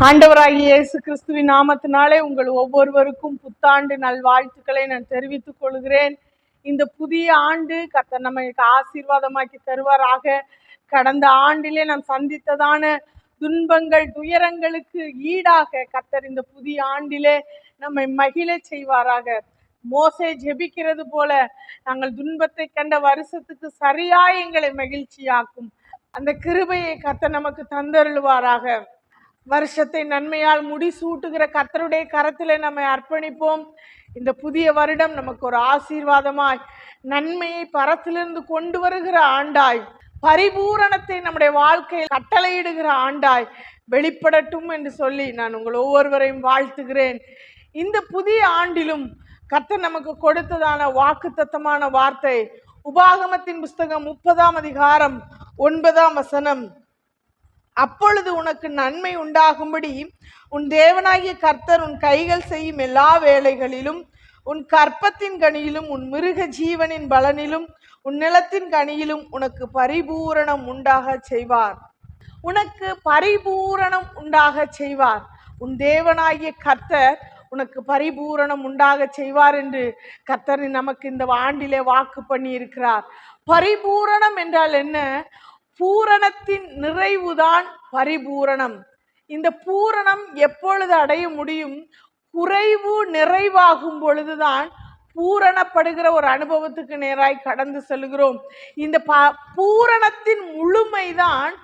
ஆண்டவராகிய இயேசு கிறிஸ்துவின் நாமத்தினாலே உங்கள் ஒவ்வொருவருக்கும் புத்தாண்டு நல்வாழ்த்துக்களை நான் தெரிவித்துக் கொள்கிறேன். இந்த புதிய ஆண்டு கர்த்தர் நமக்கு ஆசீர்வாதமாக்கி தருவாராக. கடந்த ஆண்டிலே நாம் சந்தித்ததான துன்பங்கள் துயரங்களுக்கு ஈடாக கர்த்தர் இந்த புதிய ஆண்டிலே நம்மை மகிழ செய்வாராக. மோசே ஜெபிக்கிறது போல நாங்கள் துன்பத்தை கண்ட வருஷத்துக்கு சரியாய் எங்களை மகிழ்ச்சியாக்கும் அந்த கிருபையை கர்த்தர் நமக்கு தந்தருள்வாராக. வருஷத்தை நன்மையால் முடிசூட்டுகிற கர்த்தருடைய கரத்திலே நம்மை அர்ப்பணிப்போம். இந்த புதிய வருடம் நமக்கு ஒரு ஆசீர்வாதமாய் நன்மையை பரத்திலிருந்து கொண்டு வருகிற ஆண்டாய், பரிபூரணத்தை நம்முடைய வாழ்க்கையில் கட்டளையிடுகிற ஆண்டாய் வெளிப்படட்டும் என்று சொல்லி நான் உங்கள் ஒவ்வொருவரையும் வாழ்த்துகிறேன். இந்த புதிய ஆண்டிலும் கர்த்தர் நமக்கு கொடுத்ததான வாக்குத்தத்தமான வார்த்தை உபாகமத்தின் புஸ்தகம் 30ஆம் அதிகாரம் 9ஆம் வசனம். அப்பொழுது உனக்கு நன்மை உண்டாகும்படி உன் தேவனாகிய கர்த்தர் உன் கைகள் செய்யும் எல்லா வேலைகளிலும், உன் கற்பத்தின் கனியிலும், உன் மிருக ஜீவனின் பலனிலும், உன் நிலத்தின் கனியிலும் உனக்கு பரிபூரணம் உண்டாக செய்வார். உனக்கு பரிபூரணம் உண்டாக செய்வார். உன் தேவனாகிய கர்த்தர் உனக்கு பரிபூரணம் உண்டாக செய்வார் என்று கர்த்தர் நமக்கு இந்த ஆண்டிலே வாக்கு பண்ணி இருக்கிறார். பரிபூரணம் என்றால் என்ன? பூரணத்தின் நிறைவுதான் பரிபூரணம். இந்த பூரணம் எப்பொழுது அடைய முடியும்? குறைவு நிறைவாகும் பொழுதுதான் பூரணப்படுகிற ஒரு அனுபவத்துக்கு நேராய் கடந்து செல்கிறோம். இந்த பூரணத்தின் முழுமைதான்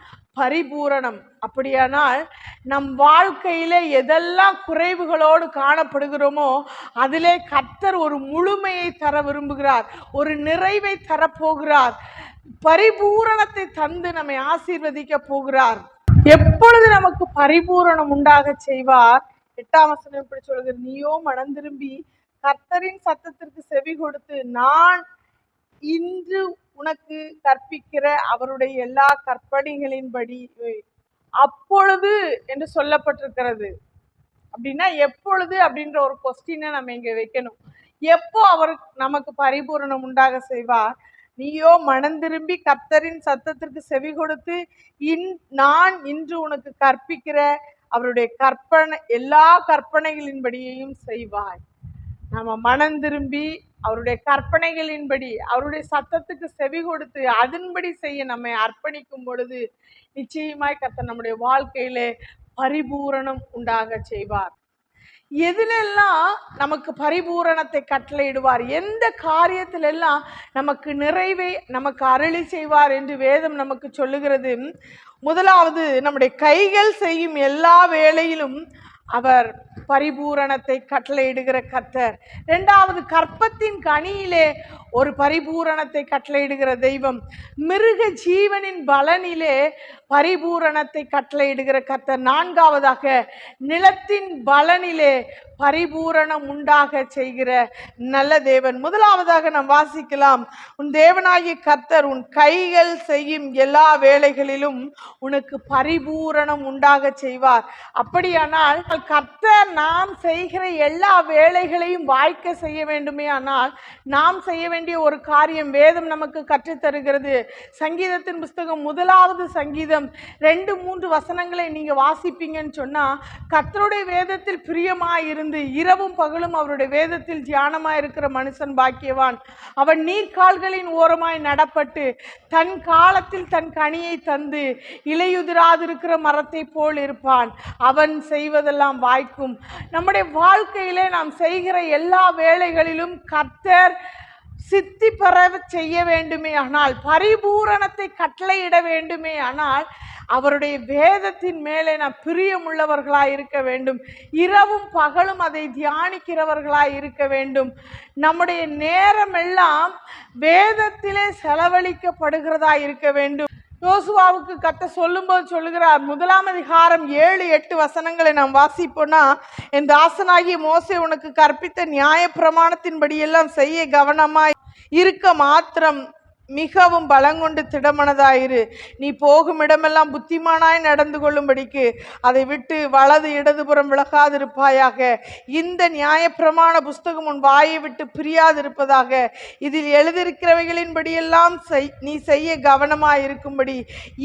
பரிபூரணம். அப்படியானால் நம் வாழ்க்கையிலே எதெல்லாம் குறைவுகளோடு காணப்படுகிறோமோ அதிலே கர்த்தர் ஒரு முழுமையை தர விரும்புகிறார், ஒரு நிறைவை தரப்போகிறார், பரிபூரணத்தை தந்து நம்மை ஆசீர்வதிக்க போகிறார். எப்பொழுது நமக்கு பரிபூரணம் உண்டாக செய்வார்? 8ஆம் வசனம் இப்படி சொல்கிறது, நீயோ மனம் திரும்பி கர்த்தரின் சத்தத்திற்கு செவி கொடுத்து நான் இன்று உனக்கு கற்பிக்கிற அவருடைய எல்லா கற்பனைகளின்படி. அப்பொழுது என்று சொல்லப்பட்டிருக்கிறது. அப்படின்னா எப்பொழுது அப்படின்ற ஒரு கொஸ்டினை நம்ம இங்க வைக்கணும். எப்போ அவர் நமக்கு பரிபூரணம் உண்டாக செய்வார்? நீயோ மனம் திரும்பி கர்த்தரின் சத்தத்திற்கு செவி கொடுத்து நான் இன்று உனக்கு கற்பிக்கிற அவருடைய எல்லா கற்பனைகளின்படியையும் செய்வாய். நம்ம மனம் திரும்பி அவருடைய கற்பனைகளின்படி அவருடைய சத்தத்துக்கு செவி கொடுத்து அதன்படி செய்ய நம்மை அர்ப்பணிக்கும் பொழுது நிச்சயமாய் கர்த்தர் நம்முடைய வாழ்க்கையிலே பரிபூரணம் உண்டாக செய்வார். எதிலெல்லாம் நமக்கு பரிபூரணத்தை கட்டளையிடுவார், எந்த காரியத்திலெல்லாம் நமக்கு நிறைவை நமக்கு அருளி செய்வார் என்று வேதம் நமக்கு சொல்லுகிறது. முதலாவது, நம்முடைய கைகள் செய்யும் எல்லா வேளையிலும் அவர் பரிபூரணத்தை கட்டளையிடுகிற கர்த்தர். இரண்டாவது, கற்பத்தின் கனியிலே ஒரு பரிபூரணத்தை கட்டளையிடுகிற தெய்வம். மிருக ஜீவனின் பலனிலே பரிபூரணத்தை கட்டளையிடுகிற கர்த்தர். நான்காவதாக, நிலத்தின் பலனிலே பரிபூரணம் உண்டாக செய்கிற நல்ல தேவன். முதலாவதாக நாம் வாசிக்கலாம், உன் தேவனாகிய கர்த்தர் உன் கைகள் செய்யும் எல்லா வேலைகளிலும் உனக்கு பரிபூரணம் உண்டாக செய்வார். அப்படியானால் கர்த்தர் நாம் செய்கிற எல்லா வேலைகளையும் வாய்க்க செய்ய வேண்டுமே ஆனால் நாம் செய்ய வேண்டிய ஒரு காரியம் வேதம் நமக்கு கற்றுத்தருகிறது. சங்கீதத்தின் புஸ்தகம் 1ஆவது சங்கீதம் 2-3 வசனங்களை நீங்க வாசிப்பீங்கன்னு சொன்னா, கர்த்தருடைய வேதத்தில் பிரியமாயிருந்து இரவும் பகலும் அவருடைய வேதத்தில் தியானமாய் இருக்கிற மனுஷன் பாக்கியவான். அவன் நீர்க்கால்களின் ஓரமாய் நடப்பட்டு தன் காலத்தில் தன் கனியை தந்து இலையுதிராதிருக்கிற மரத்தை போல் இருப்பான். அவன் செய்வதெல்லாம் வாய்க்கும். நம்முடைய வாழ்க்கையிலே நாம் செய்கிற எல்லா வேலைகளிலும் கர்த்தர் சித்தி பெற செய்ய வேண்டுமே ஆனால், பரிபூரணத்தை கட்டளையிட வேண்டுமே ஆனால் அவருடைய வேதத்தின் மேலே நாம் பிரியமுள்ளவர்களாய் இருக்க வேண்டும். இரவும் பகலும் அதை தியானிக்கிறவர்களாய் இருக்க வேண்டும். நம்முடைய நேரம் எல்லாம் வேதத்திலே செலவழிக்கப்படுகிறதா இருக்க வேண்டும். யோசுவாவுக்கு கர்த்தர் சொல்லும்போது சொல்லுகிறார், 1ஆம் அதிகாரம் 7-8 வசனங்களை நாம் வாசிப்போனா, என் தாசனாகிய மோசே உனக்கு கற்பித்த நியாய பிரமாணத்தின்படி எல்லாம் செய்ய கவனமாய் இருக்க மாத்திரம் மிகவும் பலங்கொண்டு திடமனதாயிரு. நீ போகும் இடமெல்லாம் புத்திமானாய் நடந்து கொள்ளும்படிக்கு அதை விட்டு வலது இடதுபுறம் விலகாதிருப்பாயாக. இந்த நியாயப்பிரமாண புஸ்தகம் உன் வாயை விட்டு பிரியாதிருப்பதாக. இதில் எழுதியிருக்கிறவைகளின்படியெல்லாம் நீ செய்ய கவனமாயிருக்கும்படி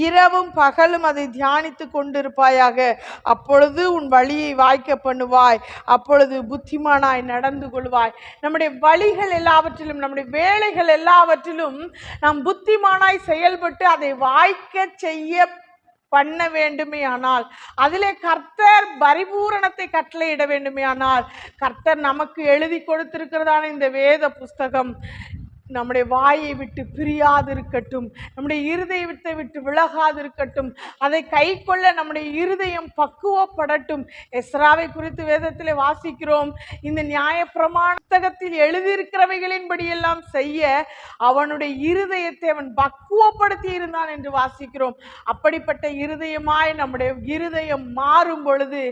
இரவும் பகலும் அதை தியானித்து கொண்டிருப்பாயாக. அப்பொழுது உன் வழியை வாய்க்க பண்ணுவாய், அப்பொழுது புத்திமானாய் நடந்து கொள்வாய். நம்முடைய வழிகள் எல்லாவற்றிலும், நம்முடைய வேலைகள் எல்லாவற்றிலும் நாம் புத்திமானாய் செயல்பட்டு அதை வாய்க்க செய்ய பண்ண வேண்டுமே ஆனால், அதிலே கர்த்தர் பரிபூரணத்தை கட்டளையிட வேண்டுமே ஆனால், கர்த்தர் நமக்கு எழுதி கொடுத்திருக்கிறதான இந்த வேத புஸ்தகம் நம்முடைய வாயை விட்டு பிரியாதிருக்கட்டும், நம்முடைய இருதயத்தை விட்டு விலகாதிருக்கட்டும். அதை கை கொள்ள நம்முடைய இருதயம் பக்குவப்படட்டும். எஸ்ராவை குறித்து வேதத்திலே வாசிக்கிறோம், இந்த நியாயப்பிரமாண புத்தகத்தில் எழுதியிருக்கிறவைகளின்படியெல்லாம் செய்ய அவனுடைய இருதயத்தை அவன் பக்குவப்படுத்தி இருந்தான் என்று வாசிக்கிறோம். அப்படிப்பட்ட இருதயமாய் நம்முடைய இருதயம் மாறும் பொழுது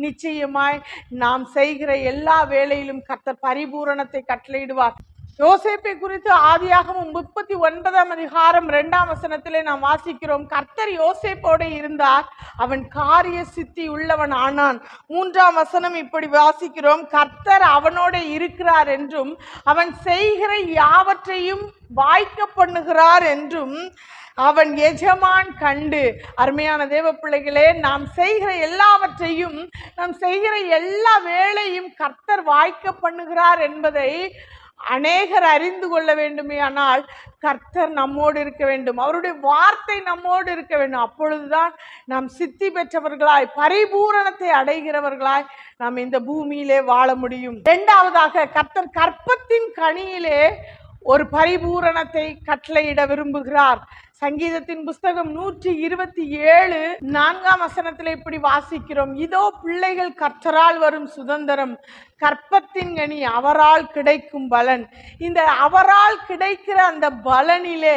நிச்சயமாய் நாம் செய்கிற எல்லா வேளையிலும் கர்த்தர் பரிபூரணத்தை கட்டளையிடுவார். யோசேப்பை குறித்து ஆதியாகமம் 39ஆம் அதிகாரம் 2ஆம் வசனத்திலே நாம் வாசிக்கிறோம், கர்த்தர் யோசேப்போடு இருந்தார், அவன் காரிய சித்தி உள்ளவன் ஆனான். 3ஆம் வசனம் இப்படி வாசிக்கிறோம், கர்த்தர் அவனோடு இருக்கிறார் என்றும் அவன் செய்கிற யாவற்றையும் வாய்க்க பண்ணுகிறார் என்றும் அவன் எஜமான் கண்டு. அருமையான தேவ பிள்ளைகளே, நாம் செய்கிற எல்லாவற்றையும், நாம் செய்கிற எல்லா வேளையும் கர்த்தர் வாய்க்க பண்ணுகிறார் என்பதை அநேகர் அறிந்து கொள்ள வேண்டுமே ஆனால் கர்த்தர் நம்மோடு இருக்க வேண்டும், அவருடைய வார்த்தை நம்மோடு இருக்க வேண்டும். அப்பொழுதுதான் நாம் சித்தி பெற்றவர்களாய், பரிபூரணத்தை அடைகிறவர்களாய் நாம் இந்த பூமியிலே வாழ முடியும். இரண்டாவதாக, கர்த்தர் கற்பத்தின் கனியிலே ஒரு பரிபூரணத்தை கட்டளையிட விரும்புகிறார். சங்கீதத்தின் புஸ்தகம் 127 4ஆம் வசனத்தில் இப்படி வாசிக்கிறோம், இதோ பிள்ளைகள் கர்த்தரால் வரும் சுதந்திரம், கற்பத்தின் கனி அவரால் கிடைக்கும் பலன். இந்த அவரால் கிடைக்கிற அந்த பலனிலே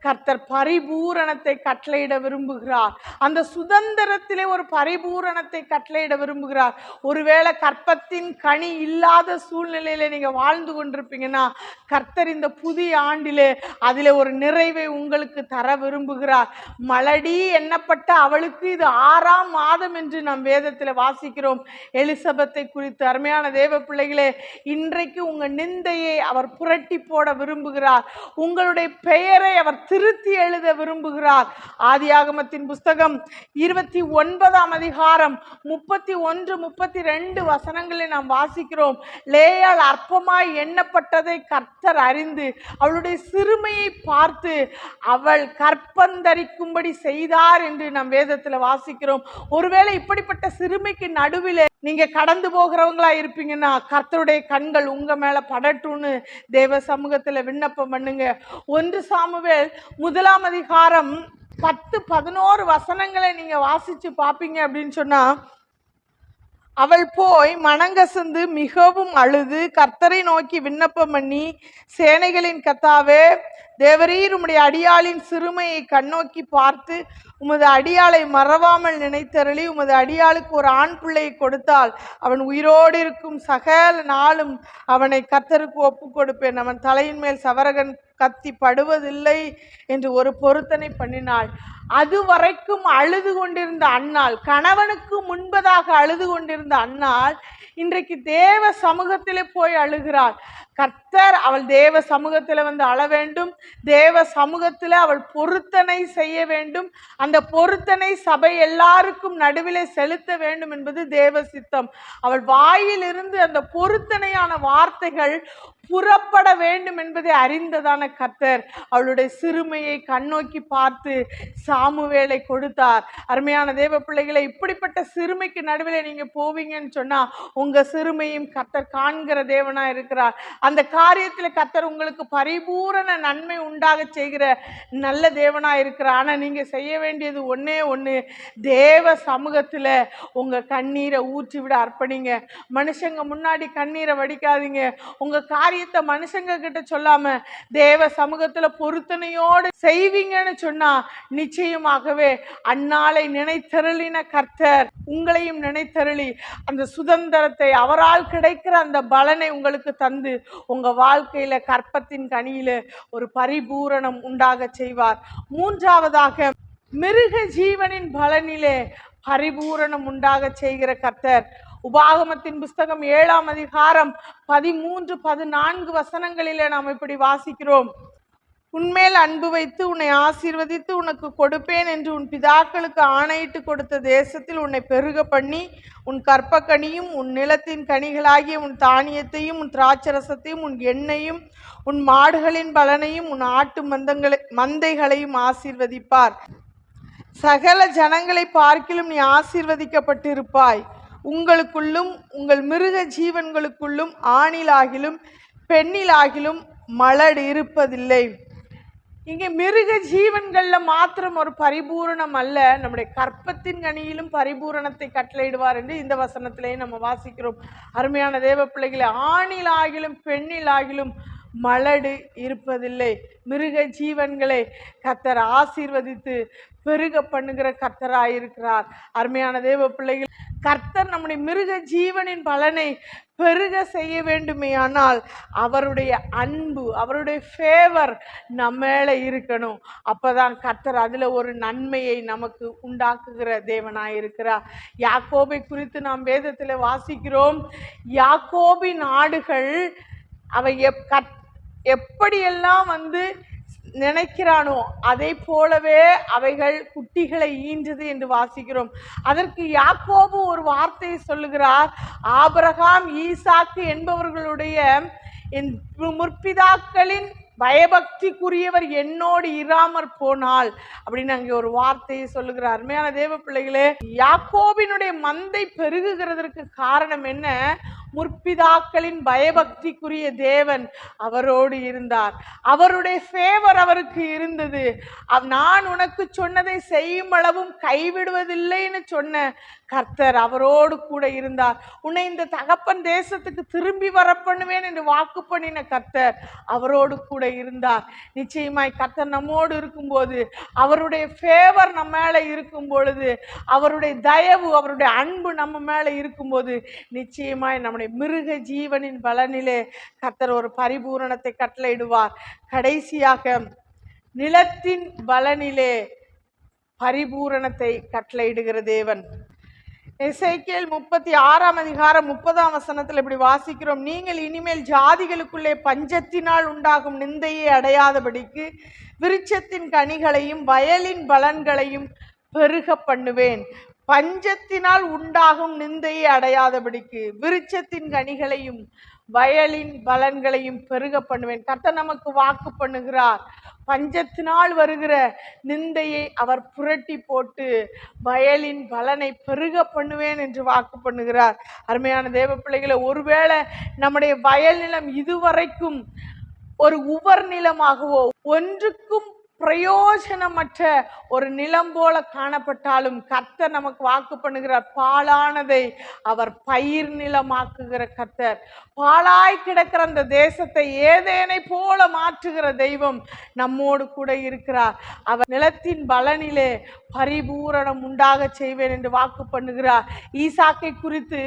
கர்த்தர் பரிபூரணத்தை கட்டளையிட விரும்புகிறார். அந்த சுதந்திரத்திலே ஒரு பரிபூரணத்தை கட்டளையிட விரும்புகிறார். ஒருவேளை கற்பத்தின் கனி இல்லாத சூழ்நிலையில நீங்க வாழ்ந்து கொண்டிருப்பீங்கன்னா, கர்த்தர் இந்த புதிய ஆண்டிலே அதிலே ஒரு நிறைவை உங்களுக்கு தர விரும்புகிறார். மலடி எண்ணப்பட்ட அவளுக்கு இது 6ஆம் மாதம் என்று நாம் வேதத்தில் வாசிக்கிறோம். எலிசபெத்தை குறித்து. அருமையான தேவ பிள்ளைகளே, இன்றைக்கு உங்க நிந்தையை அவர் புரட்டி போட விரும்புகிறார். உங்களுடைய பெயரை அவர் திருத்தி எழுத விரும்புகிறார். ஆதியாகமத்தின் புஸ்தகம் 29ஆம் அதிகாரம் 31 32 வசனங்களை நாம் வாசிக்கிறோம். லேயாள் அற்பமாய் எண்ணப்பட்டதை கர்த்தர் அறிந்து அவளுடைய சிறுமையை பார்த்து அவள் கற்பந்தரிக்கும்படி செய்தார் என்று நாம் வேதத்தில் வாசிக்கிறோம். ஒருவேளை இப்படிப்பட்ட சிறுமைக்கு நடுவிலே நீங்க கடந்து போகிறவங்களா இருப்பீங்கன்னா, கர்த்தருடைய கண்கள் உங்க மேல படட்டும்னு தேவ சமூகத்துல விண்ணப்பம் பண்ணுங்க. 1 சாமுவேல் 1ஆம் அதிகாரம் 10-11 வசனங்களை நீங்க வாசிச்சு பாப்பீங்க அப்படின்னு சொன்னா, அவள் போய் மனங்கசந்து மிகவும் அழுது கர்த்தரை நோக்கி விண்ணப்பம் பண்ணி, சேனைகளின் கர்த்தாவே தேவரீர் உம்முடைய அடியாளின் சிறுமையை கண்ணோக்கி பார்த்து உமது அடியாளை மறவாமல் நினைத்தருளி உமது அடியாளுக்கு ஒரு ஆண் பிள்ளையை கொடுத்தால் அவன் உயிரோடு இருக்கும் சகல நாளும் அவனை கர்த்தருக்கு ஒப்பு கொடுப்பேன், அவன் தலையின் மேல் சவரகன் கத்தி படுவதில்லை என்று ஒரு பொருத்தனை பண்ணினாள். அது வரைக்கும் அழுது கொண்டிருந்த அன்னாள், கணவனுக்கு முன்பதாக அழுது கொண்டிருந்த அன்னாள் இன்றைக்கு தேவ சமூகத்திலே போய் அழுகிறாள். கர்த்தர் அவள் தேவ சமூகத்தில் வந்து அழ வேண்டும், தேவ சமூகத்தில் அவள் பொருத்தனை செய்ய வேண்டும், அந்த பொருத்தனை சபை எல்லாருக்கும் நடுவிலே செலுத்த வேண்டும் என்பது தேவ சித்தம். அவள் வாயிலிருந்து அந்த பொருத்தனையான வார்த்தைகள் புறப்பட வேண்டும் என்பதை அறிந்ததான கர்த்தர் அவளுடைய சிறுமையை கண்ணோக்கி பார்த்து சாமுவேலை கொடுத்தார். அருமையான தேவ பிள்ளைகளை, இப்படிப்பட்ட சிறுமைக்கு நடுவில் நீங்க போவீங்கன்னு சொன்னா உங்க சிறுமையும் கர்த்தர் காண்கிற தேவனா இருக்கிறார். அந்த காரியத்துல கர்த்தர் உங்களுக்கு பரிபூரண நன்மை உண்டாக செய்கிற நல்ல தேவனா இருக்கிறார். ஆனா நீங்க செய்ய வேண்டியது ஒன்னே ஒண்ணு, தேவ சமூகத்துல உங்க கண்ணீரை ஊற்றி விட அர்ப்பணிங்க. மனுஷங்க முன்னாடி கண்ணீரை வடிக்காதீங்க. உங்க காரிய காரியத்தை மனுஷங்க கிட்ட சொல்லாம தேவ சமூகத்துல பொருத்தனையோடு செய்வீங்கன்னு சொன்னா நிச்சயமாகவே அந்நாளை நினைத்தருளின கர்த்தர் உங்களையும் நினைத்தருளி அந்த சுதந்திரத்தை அவரால் கிடைக்கிற அந்த பலனை உங்களுக்கு தந்து உங்க வாழ்க்கையில கற்பத்தின் கனியில ஒரு பரிபூரணம் உண்டாக செய்வார். மூன்றாவதாக மிருக ஜீவனின் பலனிலே பரிபூரணம் உண்டாக செய்கிற கர்த்தர். உபாகமத்தின் புஸ்தகம் 7ஆம் அதிகாரம் 13-14 வசனங்களிலே நாம் இப்படி வாசிக்கிறோம். உன்மேல் அன்பு வைத்து உன்னை ஆசீர்வதித்து உனக்கு கொடுப்பேன் என்று உன் பிதாக்களுக்கு ஆணையிட்டு கொடுத்த தேசத்தில் உன்னை பெருக பண்ணி உன் கற்பக்கனியும் உன் நிலத்தின் கனிகளாகிய உன் தானியத்தையும் உன் திராட்சரசத்தையும் உன் எண்ணெயும் உன் மாடுகளின் பலனையும் உன் ஆட்டு மந்தைகளையும் ஆசீர்வதிப்பார். சகல ஜனங்களை பார்க்கிலும் நீ ஆசீர்வதிக்கப்பட்டிருப்பாய். உங்களுக்குள்ளும் உங்கள் மிருக ஜீவன்களுக்குள்ளும் ஆணிலாகிலும் பெண்ணிலாகிலும் மலடு இருப்பதில்லை. இங்கே மிருக ஜீவன்கள்ல மாத்திரம் ஒரு பரிபூரணம் அல்ல, நம்முடைய கற்பத்தின் கனியிலும் பரிபூரணத்தை கட்டளையிடுவார் என்று இந்த வசனத்திலேயே நம்ம வாசிக்கிறோம். அருமையான தேவ பிள்ளைகளை, ஆணிலாகிலும் பெண்ணிலாகிலும் மலடு இருப்பதில்லை. மிருக ஜீவன்களை கர்த்தர் ஆசீர்வதித்து பெருக பண்ணுகிற கர்த்தராயிருக்கிறார். அருமையான தேவ பிள்ளைகள், கர்த்தர் நம்முடைய மிருக ஜீவனின் பலனை பெருக செய்ய வேண்டுமே ஆனால் அவருடைய அன்பு, அவருடைய ஃபேவர் நம்ம மேல இருக்கணும். அப்பதான் கர்த்தர் அதுல ஒரு நன்மையை நமக்கு உண்டாக்குகிற தேவனாயிருக்கிறார். யாக்கோபை குறித்து நாம் வேதத்தில் வாசிக்கிறோம். யாக்கோபின் ஆடுகள் அவை எப்படியெல்லாம் நினைக்கிறானோ அதை போலவே அவைகள் குட்டிகளை ஈன்றது என்று வாசிக்கிறோம். அதற்கு யாக்கோபு ஒரு வார்த்தையை சொல்லுகிறார். ஆபிரகாம் ஈசாக்கு என்பவர்களுடைய என் முற்பிதாக்களின் பயபக்திக்குரியவர் என்னோடு இராமற் போனால் அப்படின்னு அங்கே ஒரு வார்த்தையை சொல்லுகிறார். அருமையான தேவ பிள்ளைகளே, யாக்கோபினுடைய மந்தை பெருகுகிறதற்கு காரணம் என்ன? முற்பிதாக்களின் பயபக்திக்குரிய தேவன் அவரோடு இருந்தார். அவருடைய ஃபேவர் அவருக்கு இருந்தது. நான் உனக்கு சொன்னதை செய்யும் அளவும் கைவிடுவதில்லைன்னு சொன்ன கர்த்தர் அவரோடு கூட இருந்தார். உன்னை இந்த தகப்பன் தேசத்துக்கு திரும்பி வர பண்ணுவேன் என்று வாக்கு பண்ணின கர்த்தர் அவரோடு கூட இருந்தார். நிச்சயமாய் கர்த்தர் நம்மோடு இருக்கும்போது, அவருடைய ஃபேவர் நம்ம மேல இருக்கும் பொழுது, அவருடைய தயவு, அவருடைய அன்பு நம்ம மேல இருக்கும்போது, நிச்சயமாய் நம்முடைய மிருக ஜீவனின் பலனிலே கர்த்தர் ஒரு பரிபூரணத்தை கட்டளையிடுவார். கடைசியாக நிலத்தின் பலனிலே பரிபூரணத்தை கட்டளையிடுகிற தேவன். எசேக்கியேல் 36ஆம் அதிகாரம் 30ஆம் வசனத்தில் இப்படி வாசிக்கிறோம். நீங்கள் இனிமேல் ஜாதிகளுக்குள்ளே பஞ்சத்தினால் உண்டாகும் நிந்தையை அடையாதபடிக்கு விருட்சத்தின் கனிகளையும் வயலின் பலன்களையும் பெருக பண்ணுவேன். பஞ்சத்தினால் உண்டாகும் நிந்தையை அடையாதபடிக்கு விருட்சத்தின் கனிகளையும் வயலின் பலன்களையும் பெருக பண்ணுவேன். கர்த்தர் நமக்கு வாக்கு பண்ணுகிறார். பஞ்சத்தினால் வருகிற நிந்தையை அவர் புரட்டி போட்டு வயலின் பலனை பெருக பண்ணுவேன் என்று வாக்கு பண்ணுகிறார். அருமையான தேவ பிள்ளைகளை, ஒருவேளை நம்முடைய வயல் நிலம் இதுவரைக்கும் ஒரு உவர் நிலமாகவோ ஒன்றுக்கும் பிரயோஜனமற்ற ஒரு நிலம் போல காணப்பட்டாலும் கர்த்தர் நமக்கு வாக்கு பண்ணுகிறார். பாழானதை அவர் பயிர் நிலமாக்குகிற கர்த்தர். பாழாய் கிடக்கிற அந்த தேசத்தை ஏதேனை போல மாற்றுகிற தெய்வம் நம்மோடு கூட இருக்கிறார். அவர் நிலத்தின் பலனிலே பரிபூரணம் உண்டாக செய்வேன் என்று வாக்கு பண்ணுகிறார். ஈசாக்கை குறித்து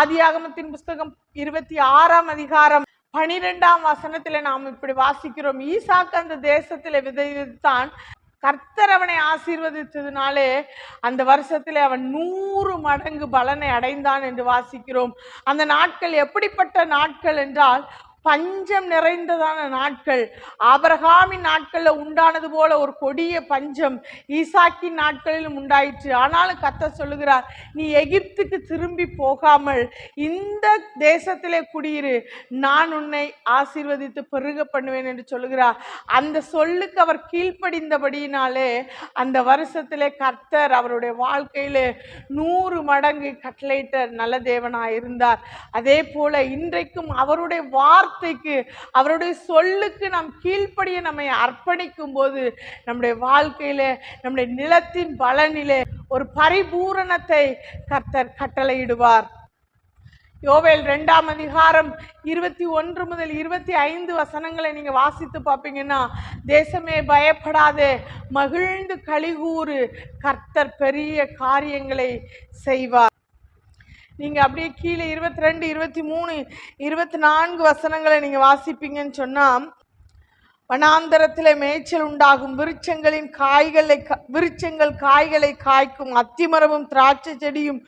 ஆதியாகமத்தின் புஸ்தகம் 26ஆம் அதிகாரம் 12ஆம் வசனத்துல நாம் இப்படி வாசிக்கிறோம். ஈசாக்கு அந்த தேசத்துல விதைத்தான். கர்த்தர் அவனை ஆசீர்வதித்ததுனாலே அந்த வருஷத்திலே அவன் 100 மடங்கு பலனை அடைந்தான் என்று வாசிக்கிறோம். அந்த நாட்கள் எப்படிப்பட்ட நாட்கள் என்றால் பஞ்சம் நிறைந்ததான நாட்கள். ஆபிரகாமின் நாட்கள்ல உண்டானது போல ஒரு கொடிய பஞ்சம் ஈசாக்கின் நாட்களிலும் உண்டாயிற்று. ஆனாலும் கர்த்தர் சொல்லுகிறார், நீ எகிப்துக்கு திரும்பி போகாமல் இந்த தேசத்திலே குடியிரு, நான் உன்னை ஆசீர்வதித்து பெருக பண்ணுவேன் என்று சொல்லுகிறார். அந்த சொல்லுக்கு அவர் கீழ்ப்படிந்தபடியினாலே அந்த வருஷத்திலே கர்த்தர் அவருடைய வாழ்க்கையிலே 100 மடங்கு கட்டளையிட்ட நல்ல தேவனாய் இருந்தார். அதே போல இன்றைக்கும் அவருடைய வார்த்தைக்கு, அவருடைய சொல்லுக்கு நாம் கீழ்ப்படிய நம்மை அர்ப்பணிக்கும் போது நம்முடைய வாழ்க்கையில, நம்முடைய நிலத்தின் பலனிலே ஒரு பரிபூரணத்தை கர்த்தர் கட்டளையிடுவார். யோவேல் 2ஆம் அதிகாரம் 21 முதல் 25 வசனங்களை நீங்க வாசித்து பார்ப்பீங்கன்னா, தேசமே பயப்படாதே, மகிழ்ந்து களிகூறு, கர்த்தர் பெரிய காரியங்களை செய்வார். நீங்க அப்படியே கீழே 22, 23, 24 வசனங்களை நீங்க வாசிப்பீங்கன்னு சொன்னா, வனாந்தரத்திலே மேய்ச்சல் உண்டாகும், விருட்சங்கள் காய்களை காய்க்கும், அத்திமரமும் திராட்சை செடியும்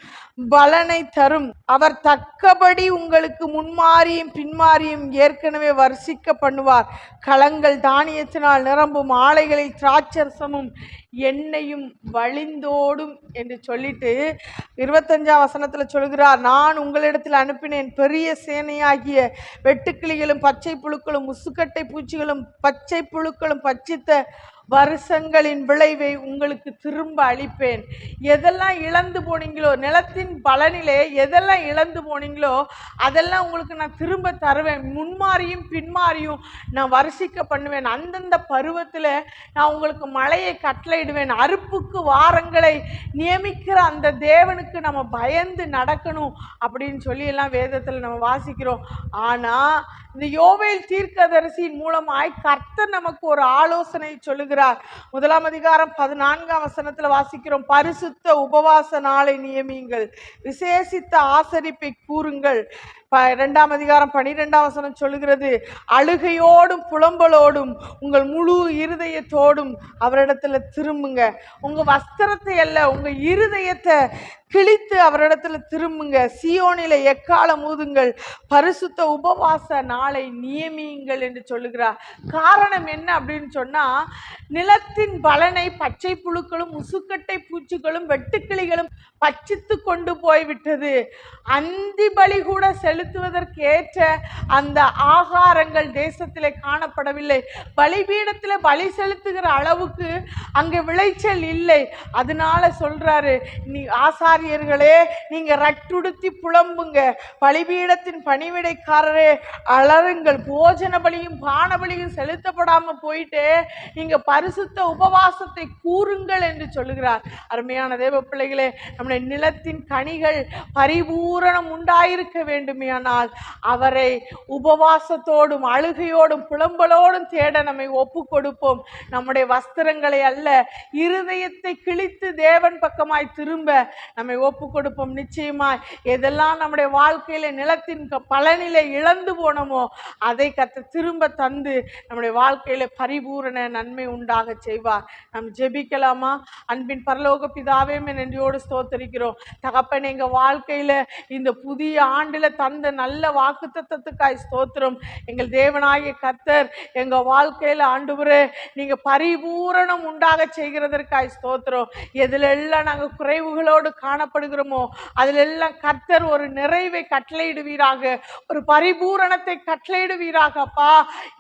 பலனை தரும். அவர் தக்கபடி உங்களுக்கு முன்மாறியும் பின்மாறியும் ஏற்கனவே வர்ஷிக்க பண்ணுவார். களங்கள் தானியத்தினால் நிரம்பும், ஆலைகளில் திராட்சரசமும் எண்ணெயும் வழிந்தோடும் என்று சொல்லிட்டு 25ஆம் வசனத்துல சொல்கிறார், நான் உங்களிடத்தில் அனுப்பினேன் பெரிய சேனையாகிய வெட்டுக்கிளிகளும் பச்சை புழுக்களும் முசுக்கட்டை பூச்சிகளும் பச்சை புழுக்களும் பச்சித்த வருஷங்களின் விளைவை உங்களுக்கு திரும்ப அளிப்பேன். எதெல்லாம் இழந்து போனீங்களோ, நிலத்தின் பலனிலே எதெல்லாம் இழந்து போனீங்களோ அதெல்லாம் உங்களுக்கு நான் திரும்ப தருவேன். முன்மாறியும் பின்மாறியும் நான் வருஷிக்க பண்ணுவேன். அந்தந்த பருவத்தில் நான் உங்களுக்கு மழையை கட்டளையிடுவேன். அறுப்புக்கு வாரங்களை நியமிக்கிற அந்த தேவனுக்கு நம்ம பயந்து நடக்கணும் அப்படின்னு சொல்லி எல்லாம் வேதத்தில் நம்ம வாசிக்கிறோம். ஆனால் இந்த யோவேல் தீர்க்கதரிசியின் மூலமாய் கர்த்தர் நமக்கு ஒரு ஆலோசனை சொல்லுகிறார். 1ஆம் அதிகாரம் 14ஆம் வசனத்துல வாசிக்கிறோம், பரிசுத்த உபவாச நாளை நியமியுங்கள், விசேஷித்த ஆசரிப்பை கூறுங்கள். 2ஆம் அதிகாரம் 12ஆம் வசனம் சொல்லுகிறது, அழுகையோடும் புலம்பலோடும் உங்கள் முழு இருதயத்தோடும் அவரிடத்துல திரும்புங்க. உங்க வஸ்திரத்தை அல்ல, உங்க இருதயத்தை கிழித்து அவரிடத்துல திரும்புங்க. சீயோனில எக்காலம் ஊதுங்கள், பரிசுத்த உபவாச நாளை நியமியுங்கள் என்று சொல்லுகிறார். காரணம் என்ன அப்படின்னு சொன்னா, நிலத்தின் பலனை பச்சை புழுக்களும் முசுக்கட்டை பூச்சிகளும் வெட்டுக்கிளிகளும் பச்சித்து கொண்டு போய்விட்டது. அந்தி பலி கூட செலுத்துவதற்கு ஏற்ற அந்த ஆகாரங்கள் தேசத்திலே காணப்படவில்லை. பலிபீடத்தில் பலி செலுத்துகிற அளவுக்கு அங்கே விளைச்சல் இல்லை. அதனால சொல்றாரு, நீ ஆசாரியர்களே நீங்க ரட்டுடுத்தி புலம்புங்க, பலிபீடத்தின் பணிவிடைக்காரரே அலறுங்கள், போஜன பலியும் பான பலியும் செலுத்தப்படாம போயிட்டு நீங்க பரிசுத்த உபவாசத்தை கூறுங்கள் என்று சொல்லுகிறார். அருமையான தேவ பிள்ளைகளே, நம்முடைய நிலத்தின் கனிகள் பரிபூரணம் உண்டாயிருக்க வேண்டுமேயானால் அவரை உபவாசத்தோடும் அழுகையோடும் புலம்பலோடும் தேட நம்மை ஒப்பு கொடுப்போம். நம்முடைய வஸ்திரங்களை அல்ல, இருதயத்தை கிழித்து தேவன் பக்கமாய் திரும்ப நம்மை ஒப்பு கொடுப்போம். நிச்சயமாய் எதெல்லாம் நம்முடைய வாழ்க்கையில நிலத்தின் பலனிலே இழந்து போனோமோ அதை கர்த்தர் திரும்ப தந்து நம்முடைய வாழ்க்கையில பரிபூரண நன்மை உண்டாக செய்வார். நாம் ஜெபிக்கலாமா? அன்பின் பரலோக பிதாவே, நன்றியோடு ஸ்தோத்திரிக்கிறோம் தகப்பன். எங்க வாழ்க்கையில இந்த புதிய ஆண்டுல தந்த நல்ல வாக்குத்தத்தத்துக்காய் ஸ்தோத்திரம். எங்கள் தேவனாகிய கர்த்தர் எங்க வாழ்க்கையில ஆண்டவரே நீங்க பரிபூரணம் உண்டாக செய்கிறதற்காய் ஸ்தோத்திரம். எதிலெல்லாம் நாங்கள் குறைவுகளோடு காணப்படுகிறோமோ அதிலெல்லாம் கர்த்தர் ஒரு நிறைவை கட்டளையிடுவீராக, ஒரு பரிபூரணத்தை கட்டளையிடுவீராக. அப்பா,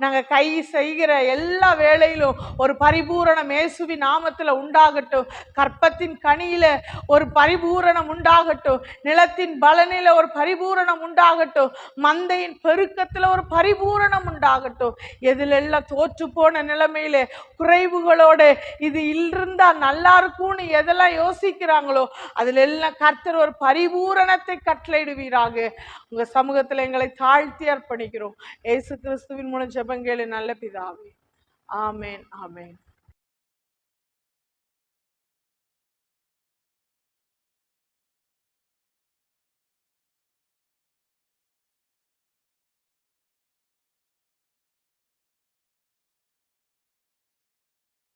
நாங்கள் கை செய்கிற எல்லா வேளையிலும் ஒரு பரிபூரணம் இயேசுவின் நாமத்தில் உண்டாகட்டும். கற்பத்தின் கனியில ஒரு பரிபூரணம் உண்டாகட்டும், நிலத்தின் பலனில ஒரு பரிபூரணம் உண்டாகட்டும், மந்தையின் பெருக்கத்தில் ஒரு பரிபூரணம் உண்டாகட்டும். எதிலெல்லாம் தோற்று போன நிலைமையில குறைவுகளோடு இது இருந்தா நல்லா இருக்கும்னு எதெல்லாம் யோசிக்கிறாங்களோ அதுல எல்லாம் கர்த்தர் ஒரு பரிபூரணத்தை கட்டளையிடுவீராக. உங்க சமூகத்தில் எங்களை தாழ்த்தி அர்ப்பணிக்கிறோம். இயேசு கிறிஸ்துவின் மூலம் ஜெபம் கேளு நல்ல பிதாவே. ஆமேன், ஆமேன்.